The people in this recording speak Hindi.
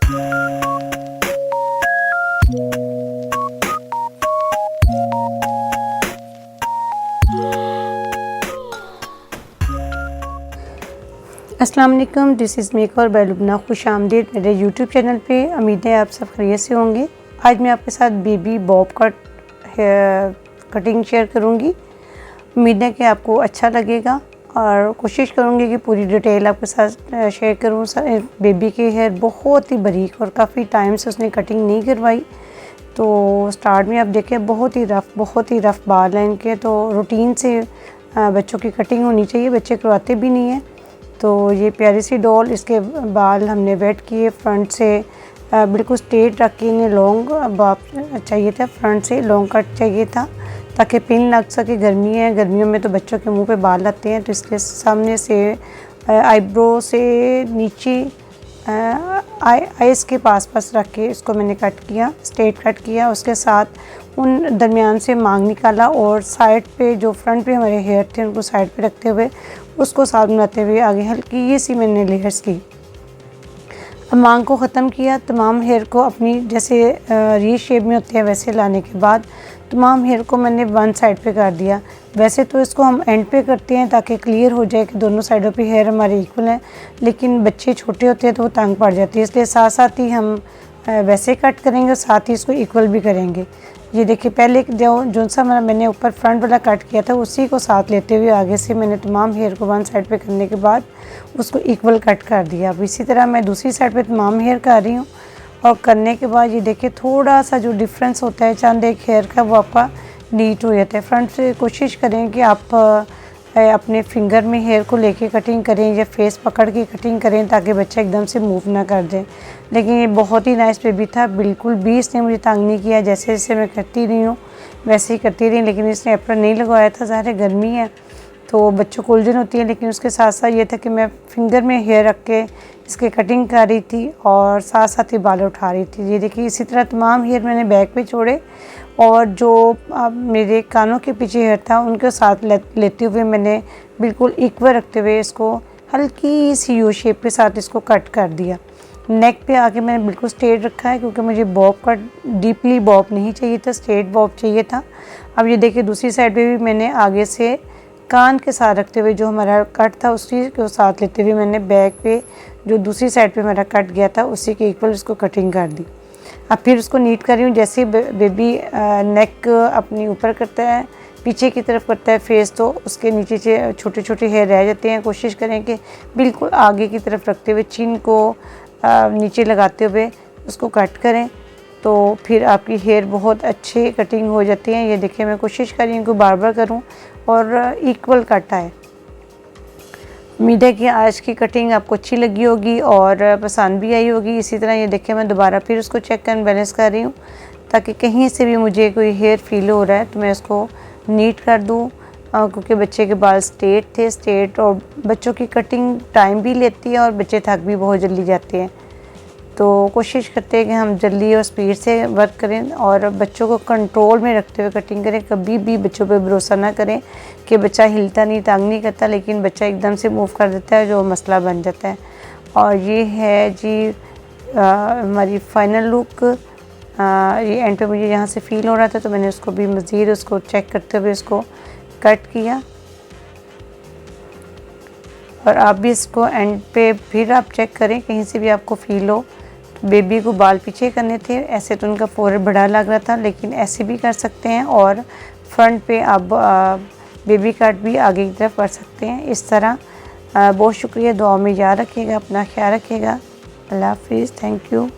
अस्सलाम वालेकुम, this is maker by Lubna. खुश आमदीद मेरे यूट्यूब चैनल पे। उम्मीद है आप सब खैरियत से होंगे। आज मैं आपके साथ baby Bob cut cutting share करूँगी। उम्मीद है कि आपको अच्छा लगेगा और कोशिश करूँगी कि पूरी डिटेल आपके साथ शेयर करूँ। बेबी के हेयर बहुत ही बारीक और काफ़ी टाइम से उसने कटिंग नहीं करवाई, तो स्टार्ट में आप देखें बहुत ही रफ़ बाल हैं इनके। तो रूटीन से बच्चों की कटिंग होनी चाहिए, बच्चे करवाते भी नहीं हैं। तो ये प्यारी सी डॉल, इसके बाल हमने वेट किए फ्रंट से बिल्कुल स्ट्रेट रख के। इन्हें लॉन्ग बॉब चाहिए था, फ्रंट से लॉन्ग कट चाहिए था ताकि पिन लग सके। गर्मी है, गर्मियों में तो बच्चों के मुंह पे बाल आते हैं, तो इसके सामने से आईब्रो से नीचे आइस के पास रख के इसको मैंने कट किया, स्ट्रेट कट किया। उसके साथ उन दरमियान से मांग निकाला और साइड पे जो फ्रंट पे हमारे हेयर थे उनको साइड पे रखते हुए उसको साथ बनाते हुए आगे हल्की सी मैंने लेयर्स की। अब मांग को ख़त्म किया। तमाम हेयर को अपनी जैसे री शेप में होते हैं वैसे लाने के बाद तमाम हेयर को मैंने वन साइड पे कर दिया। वैसे तो इसको हम एंड पे करते हैं ताकि क्लियर हो जाए कि दोनों साइडों पे हेयर हमारे इक्वल हैं, लेकिन बच्चे छोटे होते हैं तो वो तंग पड़ जाती है, इसलिए साथ साथ ही हम वैसे कट करेंगे, साथ ही इसको इक्वल भी करेंगे। ये देखिए, पहले जो सा मैंने ऊपर फ्रंट वाला कट किया था उसी को साथ लेते हुए आगे से मैंने तमाम हेयर को वन साइड पे करने के बाद उसको इक्वल कट कर दिया। अब इसी तरह मैं दूसरी साइड पे तमाम हेयर कर रही हूँ और करने के बाद ये देखिए थोड़ा सा जो डिफरेंस होता है चंद एक हेयर का वो आपका नीट हो जाता है। फ्रंट से कोशिश करें कि आप अपने फिंगर में हेयर को लेके कटिंग करें या फेस पकड़ के कटिंग करें ताकि बच्चा एकदम से मूव ना कर दे। लेकिन ये बहुत ही नाइस बेबी था, बिल्कुल भी इसने मुझे तंग नहीं किया। जैसे जैसे मैं करती रही हूँ वैसे ही करती रही, लेकिन इसने एप्रन नहीं लगवाया था। ज़ाहिर है गर्मी है तो बच्चों को उलझन होती है, लेकिन उसके साथ साथ ये था कि मैं फिंगर में हेयर रख के इसके कटिंग कर रही थी और साथ साथ ही बाल उठा रही थी। ये देखिए, इसी तरह तमाम हेयर मैंने बैक पे छोड़े और जो मेरे कानों के पीछे हेयर था उनके साथ लेते हुए मैंने बिल्कुल इक्वल रखते हुए इसको हल्की सी यू शेप के साथ इसको कट कर दिया। नेक पे आके मैंने बिल्कुल स्ट्रेट रखा है क्योंकि मुझे बॉब कट डीपली बॉब नहीं चाहिए था, स्ट्रेट बॉब चाहिए था। अब ये देखिए दूसरी साइड पे भी मैंने आगे से कान के साथ रखते हुए जो हमारा कट था उसी को साथ लेते हुए मैंने बैक पे जो दूसरी साइड पे मेरा कट गया था उसी के इक्वल उसको कटिंग कर दी। अब फिर उसको नीट कर रही हूँ। जैसे बेबी नेक अपनी ऊपर करता है, पीछे की तरफ करता है फेस, तो उसके नीचे से छोटे छोटे हेयर रह जाते हैं। कोशिश करें कि बिल्कुल आगे की तरफ रखते हुए चिन को नीचे लगाते हुए उसको कट करें, तो फिर आपकी हेयर बहुत अच्छी कटिंग हो जाती है। ये देखिए, मैं कोशिश कर रही हूँ कि बार बार करूँ और इक्वल कट आए। उम्मीद है कि आज की कटिंग आपको अच्छी लगी होगी और पसंद भी आई होगी। इसी तरह ये देखिए, मैं दोबारा फिर उसको चेक एंड बैलेंस कर रही हूँ ताकि कहीं से भी मुझे कोई हेयर फील हो रहा है तो मैं उसको नीट कर दूँ, क्योंकि बच्चे के बाल स्ट्रेट और बच्चों की कटिंग टाइम भी लेती है और बच्चे थक भी बहुत जल्दी जाते हैं। तो कोशिश करते हैं कि हम जल्दी और स्पीड से वर्क करें और बच्चों को कंट्रोल में रखते हुए कटिंग करें। कभी भी बच्चों पे भरोसा ना करें कि बच्चा हिलता नहीं, तंग नहीं करता, लेकिन बच्चा एकदम से मूव कर देता है जो मसला बन जाता है। और ये है जी हमारी फाइनल लुक। ये एंड पे मुझे यहाँ से फील हो रहा था तो मैंने उसको भी मज़ीद उसको चेक करते हुए इसको कट किया। और आप भी इसको एंड पे फिर आप चेक करें, कहीं से भी आपको फील हो। बेबी को बाल पीछे करने थे, ऐसे तो उनका फोrehead बड़ा लग रहा था, लेकिन ऐसे भी कर सकते हैं और फ्रंट पे आप बेबी कट भी आगे की तरफ कर सकते हैं इस तरह। बहुत शुक्रिया, दुआ में याद रखिएगा, अपना ख्याल रखिएगा। अल्लाह हाफिज़, थैंक यू।